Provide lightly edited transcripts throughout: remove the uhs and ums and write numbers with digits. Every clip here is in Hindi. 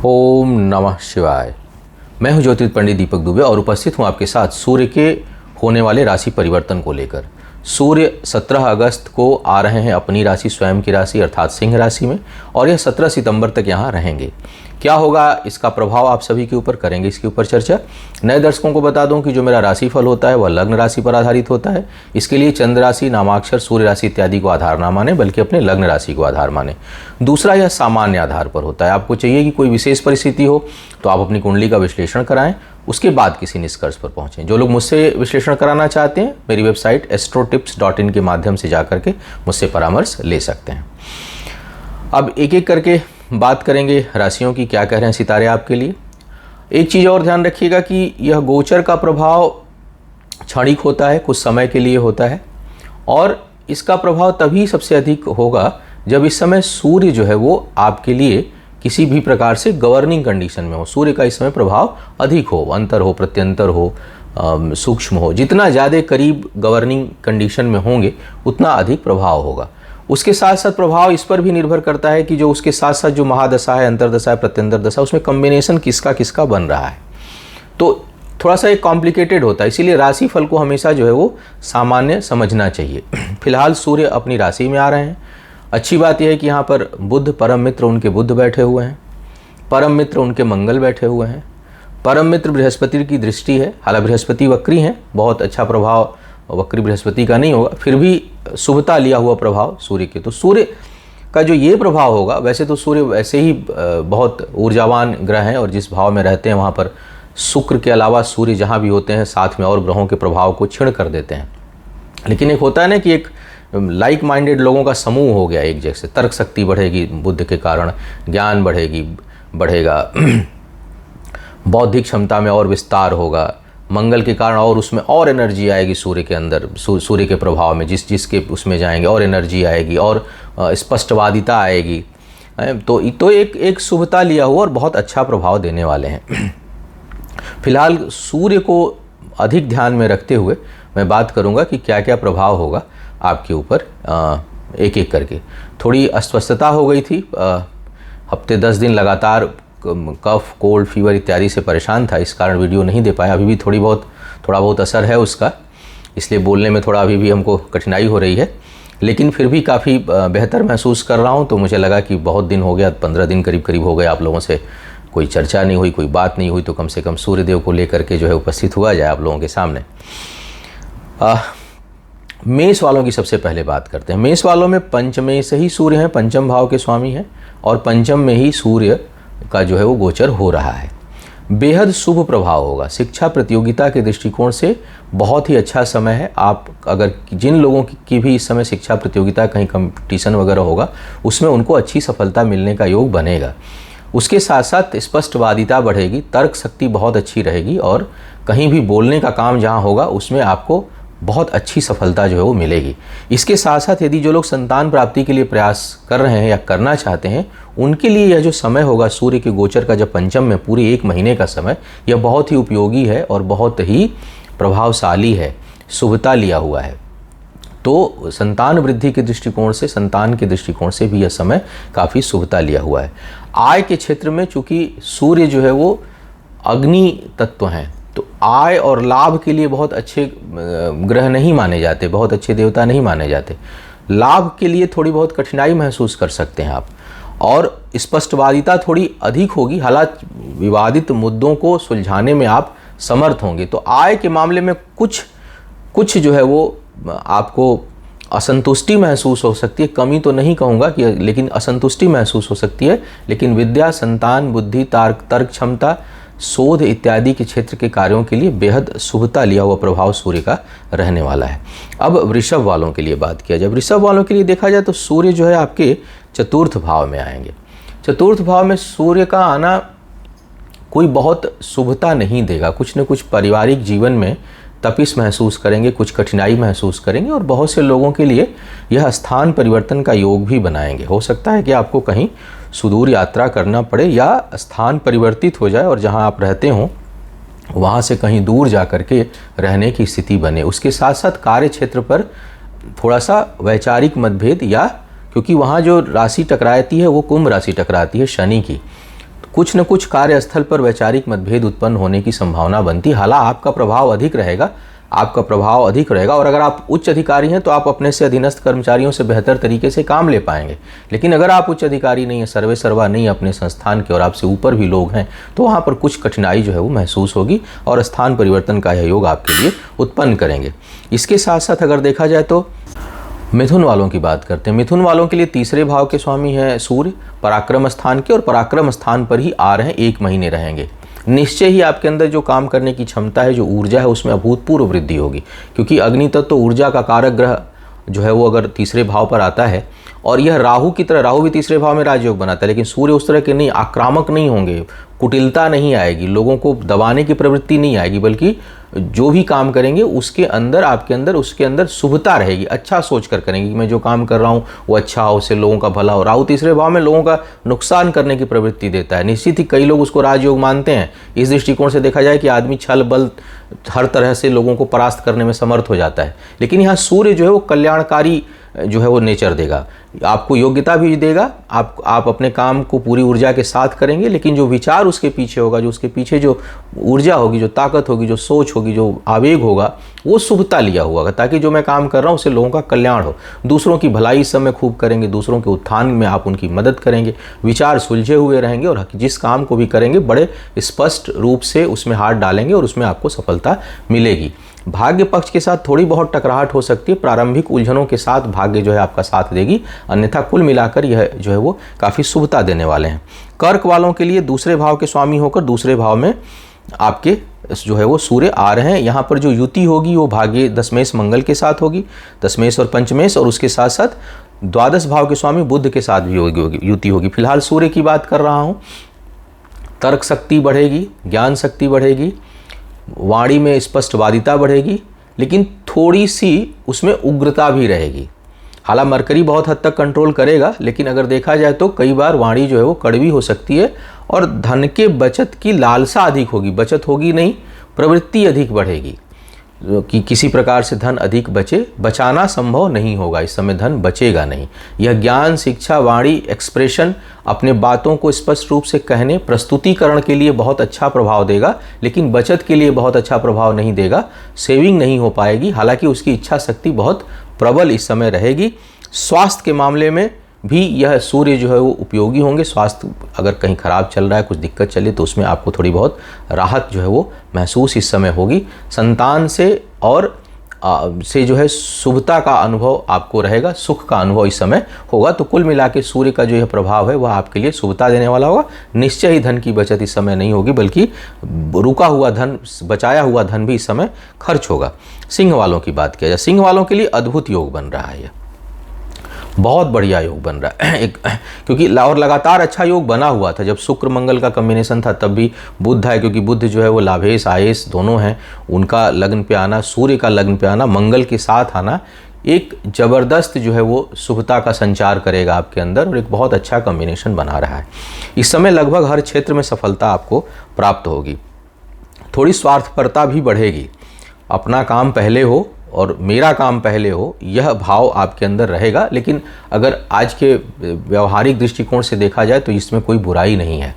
ओम नमः शिवाय। मैं हूं ज्योतिष पंडित दीपक दुबे और उपस्थित हूं आपके साथ सूर्य के होने वाले राशि परिवर्तन को लेकर। सूर्य 17 अगस्त को आ रहे हैं अपनी राशि, स्वयं की राशि अर्थात सिंह राशि में, और यह 17 सितंबर तक यहाँ रहेंगे। क्या होगा, इसका प्रभाव आप सभी के ऊपर करेंगे, इसके ऊपर चर्चा। नए दर्शकों को बता दूं कि जो मेरा राशिफल होता है वह लग्न राशि पर आधारित होता है। इसके लिए चंद्र राशि, नामाक्षर, सूर्य राशि इत्यादि को आधार ना माने, बल्कि अपने लग्न राशि को आधार माने। दूसरा, यह सामान्य आधार पर होता है। आपको चाहिए कि कोई विशेष परिस्थिति हो तो आप अपनी कुंडली का विश्लेषण कराएं, उसके बाद किसी निष्कर्ष पर पहुंचें। जो लोग मुझसे विश्लेषण कराना चाहते हैं, मेरी वेबसाइट astrotips.in के माध्यम से जाकर के मुझसे परामर्श ले सकते हैं। अब एक एक करके बात करेंगे राशियों की, क्या कह रहे हैं सितारे आपके लिए। एक चीज़ और ध्यान रखिएगा कि यह गोचर का प्रभाव क्षणिक होता है, कुछ समय के लिए होता है, और इसका प्रभाव तभी सबसे अधिक होगा जब इस समय सूर्य जो है वो आपके लिए किसी भी प्रकार से गवर्निंग कंडीशन में हो। सूर्य का इस समय प्रभाव अधिक हो, अंतर हो, प्रत्यंतर हो, सूक्ष्म हो। जितना ज़्यादा करीब गवर्निंग कंडीशन में होंगे उतना अधिक प्रभाव होगा। उसके साथ साथ प्रभाव इस पर भी निर्भर करता है कि जो उसके साथ साथ जो महादशा है, अंतरदशा है, प्रत्यंतर दशा, उसमें कॉम्बिनेशन किसका किसका बन रहा है, तो थोड़ा सा एक कॉम्प्लिकेटेड होता है। इसीलिए राशि फल को हमेशा जो है वो सामान्य समझना चाहिए। फिलहाल सूर्य अपनी राशि में आ रहे हैं। अच्छी बात यह है कि यहाँ पर बुध, परम मित्र उनके बुध बैठे हुए हैं, परम मित्र उनके मंगल बैठे हुए हैं, परम मित्र बृहस्पति की दृष्टि है। हालांकि बृहस्पति वक्री हैं, बहुत अच्छा प्रभाव वक्री बृहस्पति का नहीं होगा, फिर भी शुभता लिया हुआ प्रभाव सूर्य के। तो सूर्य का जो ये प्रभाव होगा, वैसे तो सूर्य वैसे ही बहुत ऊर्जावान ग्रह हैं और जिस भाव में रहते हैं वहाँ पर शुक्र के अलावा सूर्य जहाँ भी होते हैं साथ में और ग्रहों के प्रभाव को क्षीण कर देते हैं। लेकिन एक होता है ना कि एक लाइक माइंडेड लोगों का समूह हो गया एक जैसे। तर्क शक्ति बढ़ेगी बुद्ध के कारण, ज्ञान बढ़ेगा, बौद्धिक क्षमता में और विस्तार होगा, मंगल के कारण और उसमें और एनर्जी आएगी सूर्य के अंदर, सूर्य के प्रभाव में जिसके उसमें जाएंगे और एनर्जी आएगी और स्पष्टवादिता आएगी। तो एक शुभता लिया हुआ और बहुत अच्छा प्रभाव देने वाले हैं। फिलहाल सूर्य को अधिक ध्यान में रखते हुए मैं बात करूंगा कि क्या क्या प्रभाव होगा आपके ऊपर एक एक करके। थोड़ी अस्वस्थता हो गई थी, हफ्ते 10 दिन लगातार कफ, कोल्ड, फीवर इत्यादि से परेशान था, इस कारण वीडियो नहीं दे पाया। अभी भी थोड़ा बहुत असर है उसका, इसलिए बोलने में थोड़ा अभी भी हमको कठिनाई हो रही है, लेकिन फिर भी काफ़ी बेहतर महसूस कर रहा हूँ। तो मुझे लगा कि बहुत दिन हो गया, 15 दिन करीब हो गए, आप लोगों से कोई चर्चा नहीं हुई, कोई बात नहीं हुई, तो कम से कम सूर्यदेव को लेकर के जो है उपस्थित हुआ जाए आप लोगों के सामने। मेष वालों की सबसे पहले बात करते हैं। मेष वालों में पंचमें से ही सूर्य हैं, पंचम भाव के स्वामी हैं, और पंचम में ही सूर्य का जो है वो गोचर हो रहा है। बेहद शुभ प्रभाव होगा। शिक्षा प्रतियोगिता के दृष्टिकोण से बहुत ही अच्छा समय है। आप अगर जिन लोगों की भी इस समय शिक्षा प्रतियोगिता, कहीं कंपटीशन वगैरह होगा, उसमें उनको अच्छी सफलता मिलने का योग बनेगा। उसके साथ साथ स्पष्टवादिता बढ़ेगी, तर्क शक्ति बहुत अच्छी रहेगी, और कहीं भी बोलने का काम जहाँ होगा उसमें आपको बहुत अच्छी सफलता जो है वो मिलेगी। इसके साथ साथ यदि जो लोग संतान प्राप्ति के लिए प्रयास कर रहे हैं या करना चाहते हैं, उनके लिए यह जो समय होगा सूर्य के गोचर का, जब पंचम में पूरे 1 महीने का समय, यह बहुत ही उपयोगी है और बहुत ही प्रभावशाली है, शुभता लिया हुआ है। तो संतान वृद्धि के दृष्टिकोण से, संतान के दृष्टिकोण से भी यह समय काफ़ी शुभता लिया हुआ है। आय के क्षेत्र में चूँकि सूर्य जो है वो अग्नि तत्व हैं, तो आय और लाभ के लिए बहुत अच्छे ग्रह नहीं माने जाते, बहुत अच्छे देवता नहीं माने जाते। लाभ के लिए थोड़ी बहुत कठिनाई महसूस कर सकते हैं आप, और स्पष्टवादिता थोड़ी अधिक होगी। हालांकि विवादित मुद्दों को सुलझाने में आप समर्थ होंगे। तो आय के मामले में कुछ जो है वो आपको असंतुष्टि महसूस हो सकती है, कमी तो नहीं कहूँगा कि, लेकिन असंतुष्टि महसूस हो सकती है। लेकिन विद्या, संतान, बुद्धि, तर्क क्षमता, शोध इत्यादि के क्षेत्र के कार्यों के लिए बेहद शुभता लिया हुआ प्रभाव सूर्य का रहने वाला है। अब वृषभ वालों के लिए बात किया जाए। वृषभ वालों के लिए देखा जाए तो सूर्य जो है आपके चतुर्थ भाव में आएंगे। चतुर्थ भाव में सूर्य का आना कोई बहुत शुभता नहीं देगा। कुछ न कुछ पारिवारिक जीवन में तपिश महसूस करेंगे, कुछ कठिनाई महसूस करेंगे, और बहुत से लोगों के लिए यह स्थान परिवर्तन का योग भी बनाएंगे। हो सकता है कि आपको कहीं सुदूर यात्रा करना पड़े या स्थान परिवर्तित हो जाए और जहां आप रहते हों वहां से कहीं दूर जा कर के रहने की स्थिति बने। उसके साथ साथ कार्य क्षेत्र पर थोड़ा सा वैचारिक मतभेद, या क्योंकि वहाँ जो राशि टकराती है वो कुंभ राशि टकराती है शनि की, कुछ न कुछ कार्यस्थल पर वैचारिक मतभेद उत्पन्न होने की संभावना बनती। हालांकि आपका प्रभाव अधिक रहेगा, और अगर आप उच्च अधिकारी हैं तो आप अपने से अधीनस्थ कर्मचारियों से बेहतर तरीके से काम ले पाएंगे। लेकिन अगर आप उच्च अधिकारी नहीं है, सर्वे सर्वा नहीं है अपने संस्थान के, और आपसे ऊपर भी लोग हैं, तो वहाँ पर कुछ कठिनाई जो है वो महसूस होगी और स्थान परिवर्तन का यह योग आपके लिए उत्पन्न करेंगे। इसके साथ साथ अगर देखा जाए तो मिथुन वालों की बात करते हैं। मिथुन वालों के लिए तीसरे भाव के स्वामी हैं सूर्य, पराक्रम स्थान के, और पराक्रम स्थान पर ही आ रहे हैं, 1 महीने रहेंगे। निश्चय ही आपके अंदर जो काम करने की क्षमता है, जो ऊर्जा है, उसमें अभूतपूर्व वृद्धि होगी, क्योंकि अग्नि तत्व तो ऊर्जा का कारक ग्रह जो है वो अगर तीसरे भाव पर आता है, और यह राहु की तरह, राहु भी तीसरे भाव में राजयोग बनाता है, लेकिन सूर्य उस तरह के नहीं, आक्रामक नहीं होंगे, कुटिलता नहीं आएगी, लोगों को दबाने की प्रवृत्ति नहीं आएगी, बल्कि जो भी काम करेंगे उसके अंदर, आपके अंदर, उसके अंदर शुभता रहेगी। अच्छा सोच कर करेंगे कि मैं जो काम कर रहा हूँ वो अच्छा हो, उससे लोगों का भला हो। राहु तीसरे भाव में लोगों का नुकसान करने की प्रवृत्ति देता है। निश्चित ही कई लोग उसको राजयोग मानते हैं। इस दृष्टिकोण से देखा जाए कि आदमी छल बल हर तरह से लोगों को परास्त करने में समर्थ हो जाता है। लेकिन यहाँ सूर्य जो है वो कल्याणकारी जो है वो नेचर देगा, आपको योग्यता भी देगा, आप अपने काम को पूरी ऊर्जा के साथ करेंगे, लेकिन जो विचार उसके पीछे होगा, जो उसके पीछे जो ऊर्जा होगी, जो ताकत होगी, जो सोच होगी, जो आवेग होगा, वो शुभता लिया हुआ होगा, ताकि जो मैं काम कर रहा हूँ उससे लोगों का कल्याण हो। दूसरों की भलाई इस समय खूब करेंगे, दूसरों के उत्थान में आप उनकी मदद करेंगे, विचार सुलझे हुए रहेंगे, और जिस काम को भी करेंगे बड़े स्पष्ट रूप से उसमें हाथ डालेंगे और उसमें आपको सफलता मिलेगी। भाग्य पक्ष के साथ थोड़ी बहुत टकराहट हो सकती है, प्रारंभिक उलझनों के साथ भाग्य जो है आपका साथ देगी, अन्यथा कुल मिलाकर यह जो है वो काफ़ी शुभता देने वाले हैं। कर्क वालों के लिए दूसरे भाव के स्वामी होकर दूसरे भाव में आपके जो है वो सूर्य आ रहे हैं। यहाँ पर जो युति होगी वो भाग्य दशमेश मंगल के साथ होगी, दशमेश और पंचमेश, और उसके साथ साथ द्वादश भाव के स्वामी बुध के साथ भी होगी युति होगी। फिलहाल सूर्य की बात कर रहा हूँ। तर्क शक्ति बढ़ेगी, ज्ञान शक्ति बढ़ेगी, वाणी में स्पष्टवादिता बढ़ेगी, लेकिन थोड़ी सी उसमें उग्रता भी रहेगी। हालांकि मरकरी बहुत हद तक कंट्रोल करेगा, लेकिन अगर देखा जाए तो कई बार वाणी जो है वो कड़वी हो सकती है, और धन के बचत की लालसा अधिक होगी। बचत होगी नहीं, प्रवृत्ति अधिक बढ़ेगी कि किसी प्रकार से धन अधिक बचे। बचाना संभव नहीं होगा, इस समय धन बचेगा नहीं। यह ज्ञान, शिक्षा, वाणी, एक्सप्रेशन, अपने बातों को स्पष्ट रूप से कहने, प्रस्तुतिकरण के लिए बहुत अच्छा प्रभाव देगा, लेकिन बचत के लिए बहुत अच्छा प्रभाव नहीं देगा। सेविंग नहीं हो पाएगी, हालांकि उसकी इच्छा शक्ति बहुत प्रबल इस समय रहेगी। स्वास्थ्य के मामले में भी यह सूर्य जो है वो उपयोगी होंगे। स्वास्थ्य अगर कहीं खराब चल रहा है, कुछ दिक्कत चले, तो उसमें आपको थोड़ी बहुत राहत जो है वो महसूस इस समय होगी। संतान से और से जो है शुभता का अनुभव आपको रहेगा, सुख का अनुभव इस समय होगा। तो कुल मिला के सूर्य का जो यह प्रभाव है वह आपके लिए शुभता देने वाला होगा। निश्चय ही धन की बचत इस समय नहीं होगी, बल्कि रुका हुआ धन, बचाया हुआ धन भी इस समय खर्च होगा। सिंह वालों की बात किया जाए, सिंह वालों के लिए अद्भुत योग बन रहा है, यह बहुत बढ़िया योग बन रहा है। क्योंकि और लगातार अच्छा योग बना हुआ था। जब शुक्र मंगल का कॉम्बिनेशन था तब भी बुध है, क्योंकि बुध जो है वो लाभेश आयेश दोनों हैं, उनका लग्न पे आना, सूर्य का लग्न पे आना, मंगल के साथ आना एक ज़बरदस्त जो है वो शुभता का संचार करेगा आपके अंदर, और एक बहुत अच्छा कॉम्बिनेशन बना रहा है। इस समय लगभग हर क्षेत्र में सफलता आपको प्राप्त होगी। थोड़ी स्वार्थपरता भी बढ़ेगी, अपना काम पहले हो और मेरा काम पहले हो, यह भाव आपके अंदर रहेगा। लेकिन अगर आज के व्यवहारिक दृष्टिकोण से देखा जाए तो इसमें कोई बुराई नहीं है,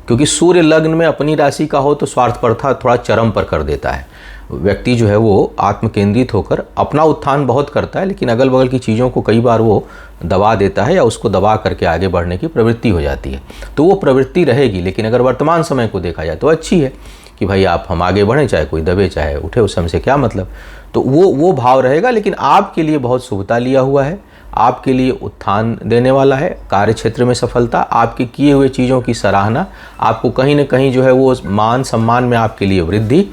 क्योंकि सूर्य लग्न में अपनी राशि का हो तो स्वार्थपरता थोड़ा चरम पर कर देता है। व्यक्ति जो है वो आत्म केंद्रित होकर अपना उत्थान बहुत करता है, लेकिन अगल बगल की चीज़ों को कई बार वो दबा देता है, या उसको दबा करके आगे बढ़ने की प्रवृत्ति हो जाती है। तो वो प्रवृत्ति रहेगी। लेकिन अगर वर्तमान समय को देखा जाए तो अच्छी है कि भाई हम आगे बढ़ें, चाहे कोई दबे चाहे उठे, उस समय से क्या मतलब। तो वो भाव रहेगा, लेकिन आपके लिए बहुत शुभता लिया हुआ है, आपके लिए उत्थान देने वाला है। कार्य क्षेत्र में सफलता, आपके किए हुए चीज़ों की सराहना, आपको कहीं ना कहीं जो है वो मान सम्मान में आपके लिए वृद्धि,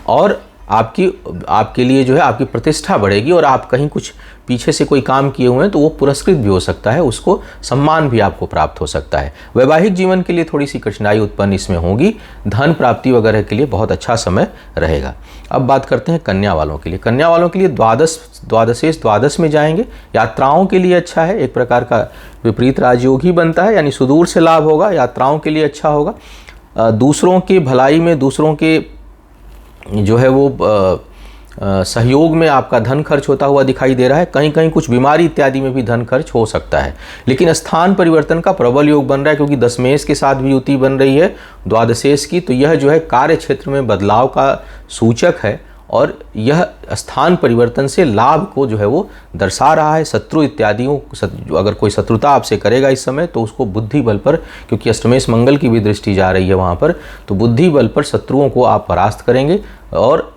और आपके लिए जो है आपकी प्रतिष्ठा बढ़ेगी। और आप कहीं कुछ पीछे से कोई काम किए हुए हैं तो वो पुरस्कृत भी हो सकता है, उसको सम्मान भी आपको प्राप्त हो सकता है। वैवाहिक जीवन के लिए थोड़ी सी कठिनाई उत्पन्न इसमें होगी। धन प्राप्ति वगैरह के लिए बहुत अच्छा समय रहेगा। अब बात करते हैं कन्या वालों के लिए। कन्या वालों के लिए द्वादश में जाएंगे, यात्राओं के लिए अच्छा है। एक प्रकार का विपरीत राजयोग ही बनता है, यानी सुदूर से लाभ होगा, यात्राओं के लिए अच्छा होगा। दूसरों की भलाई में, दूसरों के जो है वो सहयोग में आपका धन खर्च होता हुआ दिखाई दे रहा है। कहीं कहीं कुछ बीमारी इत्यादि में भी धन खर्च हो सकता है, लेकिन स्थान परिवर्तन का प्रबल योग बन रहा है, क्योंकि दशमेश के साथ भी युति बन रही है द्वादशेश की, तो यह जो है कार्य क्षेत्र में बदलाव का सूचक है और यह स्थान परिवर्तन से लाभ को जो है वो दर्शा रहा है। शत्रु इत्यादियों, अगर कोई शत्रुता आपसे करेगा इस समय तो उसको बुद्धि बल पर, क्योंकि अष्टमेश मंगल की भी दृष्टि जा रही है वहाँ पर, तो बुद्धि बल पर शत्रुओं को आप परास्त करेंगे और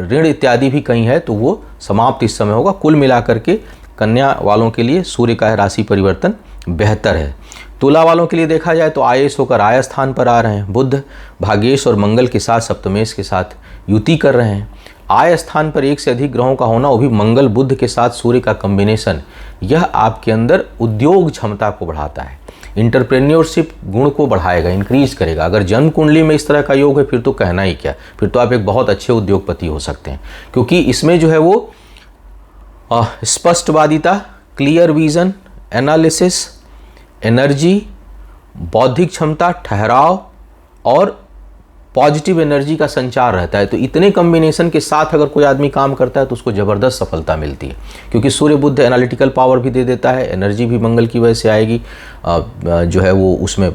ऋण इत्यादि भी कहीं है तो वो समाप्त इस समय होगा। कुल मिलाकर के कन्या वालों के लिए सूर्य का राशि परिवर्तन बेहतर है। तुला वालों के लिए देखा जाए तो आयेश होकर आय स्थान पर आ रहे हैं। बुध भाग्येश और मंगल के साथ सप्तमेश के साथ युति कर रहे हैं। आय स्थान पर एक से अधिक ग्रहों का होना, वो भी मंगल बुध के साथ सूर्य का कॉम्बिनेशन, यह आपके अंदर उद्योग क्षमता को बढ़ाता है, इंटरप्रेन्योरशिप गुण को बढ़ाएगा, इंक्रीज करेगा। अगर जन्म कुंडली में इस तरह का योग है फिर तो कहना ही क्या, फिर तो आप एक बहुत अच्छे उद्योगपति हो सकते हैं, क्योंकि इसमें जो है वो स्पष्टवादिता, क्लियर विजन, एनालिसिस, एनर्जी, बौद्धिक क्षमता, ठहराव और पॉजिटिव एनर्जी का संचार रहता है। तो इतने कॉम्बिनेशन के साथ अगर कोई आदमी काम करता है तो उसको ज़बरदस्त सफलता मिलती है, क्योंकि सूर्य बुध एनालिटिकल पावर भी दे देता है, एनर्जी भी मंगल की वजह से आएगी, जो है वो उसमें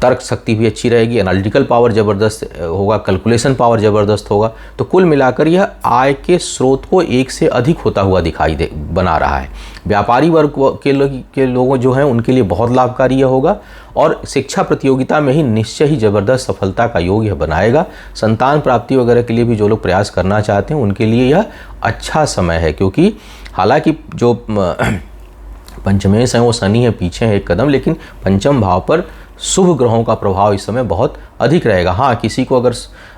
तर्क शक्ति भी अच्छी रहेगी, एनालिटिकल पावर ज़बरदस्त होगा, कैलकुलेशन पावर ज़बरदस्त होगा। तो कुल मिलाकर यह आय के स्रोत को एक से अधिक होता हुआ दिखाई बना रहा है। व्यापारी वर्ग के लोगों जो हैं उनके लिए बहुत लाभकारी यह होगा और शिक्षा प्रतियोगिता में ही निश्चय ही ज़बरदस्त सफलता का योग यह बनाएगा। संतान प्राप्ति वगैरह के लिए भी जो लोग प्रयास करना चाहते हैं उनके लिए यह अच्छा समय है, क्योंकि हालांकि जो पंचमेश हैं वो शनि है, पीछे है एक कदम, लेकिन पंचम भाव पर शुभ ग्रहों का प्रभाव इस समय बहुत अधिक रहेगा। हाँ, किसी को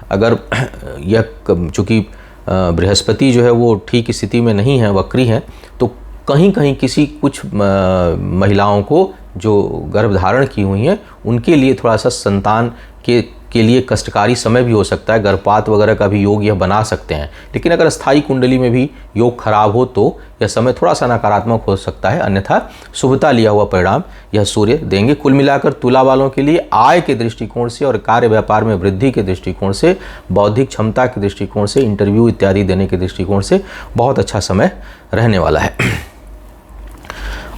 अगर यह चूँकि बृहस्पति जो है वो ठीक स्थिति में नहीं है, वक्री है, तो कहीं कहीं कुछ महिलाओं को जो गर्भधारण की हुई हैं उनके लिए थोड़ा सा संतान के लिए कष्टकारी समय भी हो सकता है। गर्भपात वगैरह का भी योग यह बना सकते हैं, लेकिन अगर स्थायी कुंडली में भी योग खराब हो तो यह समय थोड़ा सा नकारात्मक हो सकता है, अन्यथा शुभता लिया हुआ परिणाम यह सूर्य देंगे। कुल मिलाकर तुला वालों के लिए आय के दृष्टिकोण से और कार्य व्यापार में वृद्धि के दृष्टिकोण से, बौद्धिक क्षमता के दृष्टिकोण से, इंटरव्यू इत्यादि देने के दृष्टिकोण से बहुत अच्छा समय रहने वाला है।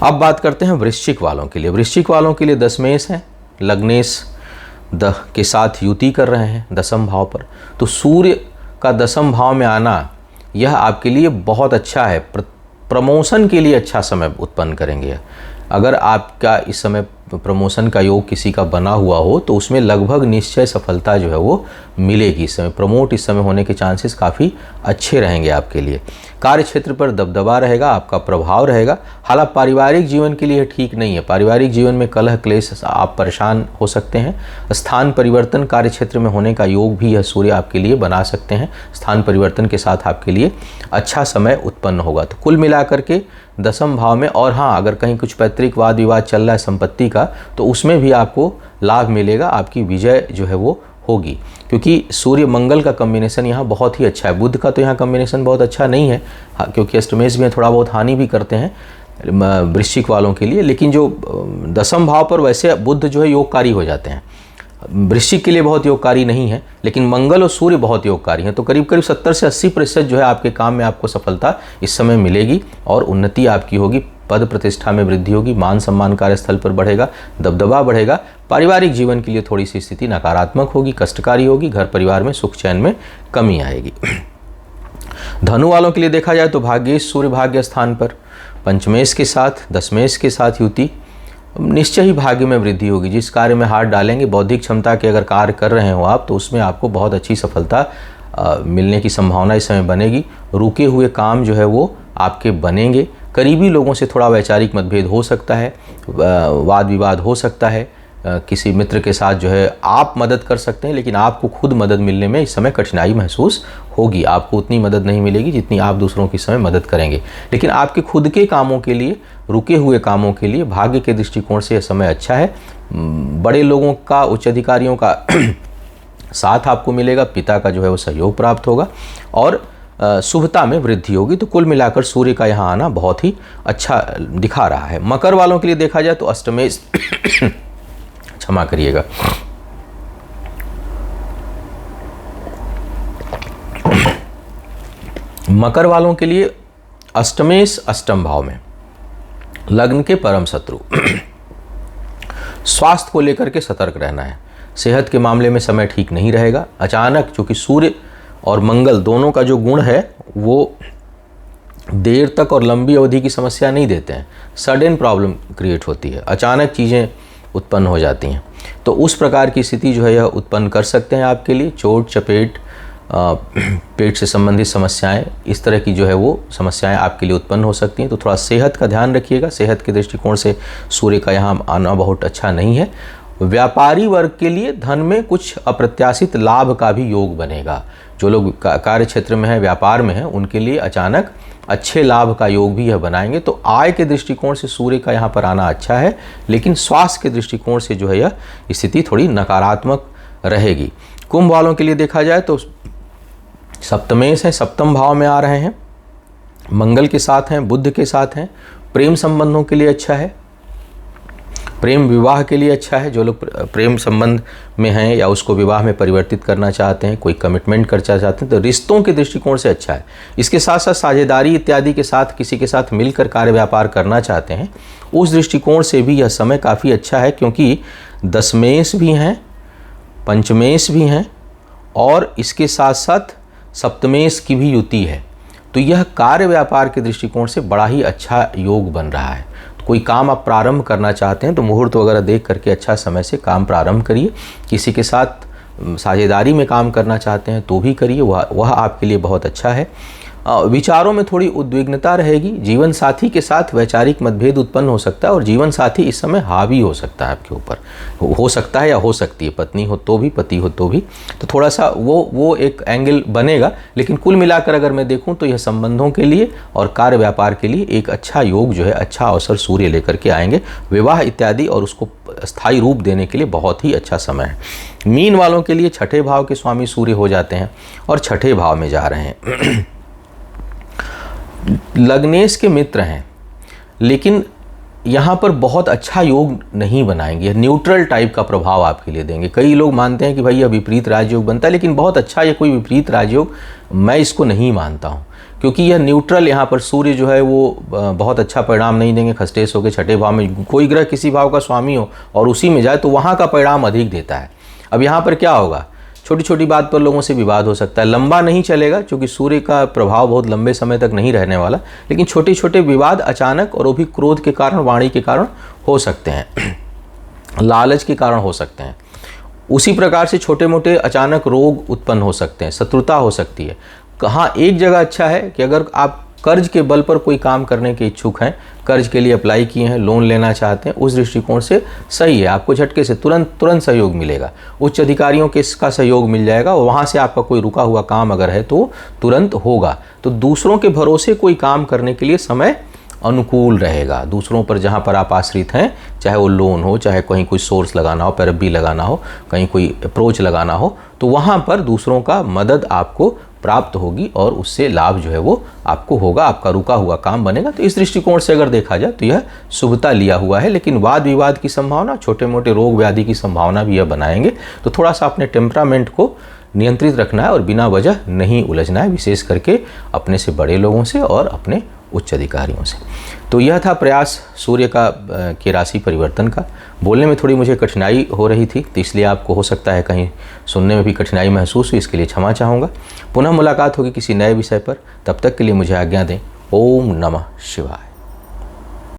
अब बात करते हैं वृश्चिक वालों के लिए। वृश्चिक वालों के लिए दशमेश है, लग्नेश के साथ युति कर रहे हैं दसम भाव पर, तो सूर्य का दसम भाव में आना यह आपके लिए बहुत अच्छा है, प्रमोशन के लिए अच्छा समय उत्पन्न करेंगे। अगर आपका इस समय प्रमोशन का योग किसी का बना हुआ हो तो उसमें लगभग निश्चय सफलता जो है वो मिलेगी। इस समय प्रमोट इस समय होने के चांसेस काफ़ी अच्छे रहेंगे आपके लिए। कार्य क्षेत्र पर दबदबा रहेगा, आपका प्रभाव रहेगा। हालांकि पारिवारिक जीवन के लिए ठीक नहीं है, पारिवारिक जीवन में कलह क्लेश, आप परेशान हो सकते हैं। स्थान परिवर्तन कार्य क्षेत्र में होने का योग भी यह सूर्य आपके लिए बना सकते हैं। स्थान परिवर्तन के साथ आपके लिए अच्छा समय उत्पन्न होगा। तो कुल मिलाकर के दसम भाव में, और हाँ, अगर कहीं कुछ पैतृक वाद विवाद चल रहा है संपत्ति का तो उसमें भी आपको लाभ मिलेगा, आपकी विजय जो है वो होगी, क्योंकि सूर्य मंगल का कॉम्बिनेशन यहाँ बहुत ही अच्छा है। बुध का तो यहाँ कॉम्बिनेशन बहुत अच्छा नहीं है, क्योंकि अष्टमेश में थोड़ा बहुत हानि भी करते हैं वृश्चिक वालों के लिए, लेकिन जो दसम भाव पर वैसे बुध जो है योगकारी हो जाते हैं। वृश्चिक के लिए बहुत योगकारी नहीं है, लेकिन मंगल और सूर्य बहुत योगकारी हैं। तो करीब करीब 70 से 80% जो है आपके काम में आपको सफलता इस समय मिलेगी और उन्नति आपकी होगी, पद प्रतिष्ठा में वृद्धि होगी, मान सम्मान कार्यस्थल पर बढ़ेगा, दबदबा बढ़ेगा। पारिवारिक जीवन के लिए थोड़ी सी स्थिति नकारात्मक होगी, कष्टकारी होगी, घर परिवार में सुख चैन में कमी आएगी। धनु वालों के लिए देखा जाए तो भाग्येश सूर्य भाग्य स्थान पर पंचमेश के साथ दशमेश के साथ युति, निश्चय ही भाग्य में वृद्धि होगी। जिस कार्य में हाथ डालेंगे, बौद्धिक क्षमता के अगर कार्य कर रहे हो आप, तो उसमें आपको बहुत अच्छी सफलता मिलने की संभावना इस समय बनेगी। रुके हुए काम जो है वो आपके बनेंगे। करीबी लोगों से थोड़ा वैचारिक मतभेद हो सकता है, वाद विवाद हो सकता है, किसी मित्र के साथ जो है आप मदद कर सकते हैं, लेकिन आपको खुद मदद मिलने में इस समय कठिनाई महसूस होगी। आपको उतनी मदद नहीं मिलेगी जितनी आप दूसरों की समय मदद करेंगे, लेकिन आपके खुद के कामों के लिए, रुके हुए कामों के लिए भाग्य के दृष्टिकोण से यह समय अच्छा है। बड़े लोगों का, उच्च अधिकारियों का साथ आपको मिलेगा, पिता का जो है वो सहयोग प्राप्त होगा और शुभता में वृद्धि होगी। तो कुल मिलाकर सूर्य का यहाँ आना बहुत ही अच्छा दिखा रहा है। मकर वालों के लिए देखा जाए तो अष्टमेश क्षमा करिएगा, मकर वालों के लिए अष्टमेश अष्टम भाव में, लग्न के परम शत्रु। स्वास्थ्य को लेकर के सतर्क रहना है। सेहत के मामले में समय ठीक नहीं रहेगा। अचानक, चूंकि सूर्य और मंगल दोनों का जो गुण है वो देर तक और लंबी अवधि की समस्या नहीं देते हैं, सडन प्रॉब्लम क्रिएट होती है, अचानक चीज़ें उत्पन्न हो जाती हैं। तो उस प्रकार की स्थिति जो है यह उत्पन्न कर सकते हैं आपके लिए। चोट चपेट, पेट से संबंधित समस्याएं, इस तरह की जो है वो समस्याएं आपके लिए उत्पन्न हो सकती हैं। तो थोड़ा सेहत का ध्यान रखिएगा। सेहत के दृष्टिकोण से सूर्य का यहाँ आना बहुत अच्छा नहीं है। व्यापारी वर्ग के लिए धन में कुछ अप्रत्याशित लाभ का भी योग बनेगा। जो लोग कार्य क्षेत्र में है, व्यापार में है, उनके लिए अचानक अच्छे लाभ का योग भी यह बनाएंगे। तो आय के दृष्टिकोण से सूर्य का यहाँ पर आना अच्छा है, लेकिन स्वास्थ्य के दृष्टिकोण से जो है यह स्थिति थोड़ी नकारात्मक रहेगी। कुंभ वालों के लिए देखा जाए तो सप्तमेश है, सप्तम भाव में आ रहे हैं, मंगल के साथ हैं, बुध के साथ हैं। प्रेम संबंधों के लिए अच्छा है, प्रेम विवाह के लिए अच्छा है। जो लोग प्रेम संबंध में हैं या उसको विवाह में परिवर्तित करना चाहते हैं, कोई कमिटमेंट करना चाहते हैं, तो रिश्तों के दृष्टिकोण से अच्छा है। इसके साथ साथ साझेदारी इत्यादि के साथ किसी के साथ मिलकर कार्य व्यापार करना चाहते हैं, उस दृष्टिकोण से भी यह समय काफ़ी अच्छा है, क्योंकि दशमेश भी हैं, पंचमेश भी हैं और इसके साथ साथ सप्तमेश की भी युति है। तो यह कार्य व्यापार के दृष्टिकोण से बड़ा ही अच्छा योग बन रहा है। तो कोई काम आप प्रारंभ करना चाहते हैं तो मुहूर्त वगैरह देख करके अच्छा समय से काम प्रारंभ करिए। किसी के साथ साझेदारी में काम करना चाहते हैं तो भी करिए, वह आपके लिए बहुत अच्छा है। विचारों में थोड़ी उद्विग्नता रहेगी। जीवन साथी के साथ वैचारिक मतभेद उत्पन्न हो सकता है और जीवन साथी इस समय हावी हो सकता है आपके ऊपर, हो सकता है या हो सकती है, पत्नी हो तो भी, पति हो तो भी। तो थोड़ा सा वो एक एंगल बनेगा। लेकिन कुल मिलाकर अगर मैं देखूं तो यह संबंधों के लिए और कार्य व्यापार के लिए एक अच्छा योग जो है, अच्छा अवसर सूर्य लेकर के आएंगे। विवाह इत्यादि और उसको स्थायी रूप देने के लिए बहुत ही अच्छा समय है। मीन वालों के लिए छठे भाव के स्वामी सूर्य हो जाते हैं और छठे भाव में जा रहे हैं। लग्नेश के मित्र हैं, लेकिन यहाँ पर बहुत अच्छा योग नहीं बनाएंगे, न्यूट्रल टाइप का प्रभाव आपके लिए देंगे। कई लोग मानते हैं कि भाई यह विपरीत राजयोग बनता है, लेकिन बहुत अच्छा ये कोई विपरीत राजयोग मैं इसको नहीं मानता हूँ, क्योंकि यह न्यूट्रल, यहाँ पर सूर्य जो है वो बहुत अच्छा परिणाम नहीं देंगे। खस्टेश होकर छठे भाव में कोई ग्रह किसी भाव का स्वामी हो और उसी में जाए तो वहाँ का परिणाम अधिक देता है। अब यहाँ पर क्या होगा, छोटी छोटी बात पर लोगों से विवाद हो सकता है, लंबा नहीं चलेगा क्योंकि सूर्य का प्रभाव बहुत लंबे समय तक नहीं रहने वाला, लेकिन छोटे छोटे विवाद अचानक और वो भी क्रोध के कारण, वाणी के कारण हो सकते हैं, लालच के कारण हो सकते हैं। उसी प्रकार से छोटे मोटे अचानक रोग उत्पन्न हो सकते हैं, शत्रुता हो सकती है। कहाँ एक जगह अच्छा है कि अगर आप कर्ज के बल पर कोई काम करने के इच्छुक हैं, कर्ज के लिए अप्लाई किए हैं, लोन लेना चाहते हैं, उस दृष्टिकोण से सही है। आपको झटके से तुरंत सहयोग मिलेगा, उच्च अधिकारियों के इसका सहयोग मिल जाएगा और वहाँ से आपका कोई रुका हुआ काम अगर है तो तुरंत होगा। तो दूसरों के भरोसे कोई काम करने के लिए समय अनुकूल रहेगा। दूसरों पर जहाँ पर आप आश्रित हैं, चाहे वो लोन हो, चाहे कहीं कोई सोर्स लगाना हो, पैरवी लगाना हो, कहीं कोई अप्रोच लगाना हो, तो वहाँ पर दूसरों का मदद आपको प्राप्त होगी और उससे लाभ जो है वो आपको होगा, आपका रुका हुआ काम बनेगा। तो इस दृष्टिकोण से अगर देखा जाए तो यह शुभता लिया हुआ है। लेकिन वाद विवाद की संभावना, छोटे मोटे रोग व्याधि की संभावना भी यह बनाएंगे। तो थोड़ा सा अपने टेम्परामेंट को नियंत्रित रखना है और बिना वजह नहीं उलझना है, विशेष करके अपने से बड़े लोगों से और अपने उच्च अधिकारियों से। तो यह था प्रयास सूर्य का के राशि परिवर्तन का। बोलने में थोड़ी मुझे कठिनाई हो रही थी, तो इसलिए आपको हो सकता है कहीं सुनने में भी कठिनाई महसूस हुई, इसके लिए क्षमा चाहूँगा। पुनः मुलाकात होगी किसी नए विषय पर, तब तक के लिए मुझे आज्ञा दें। ओम नमः शिवाय।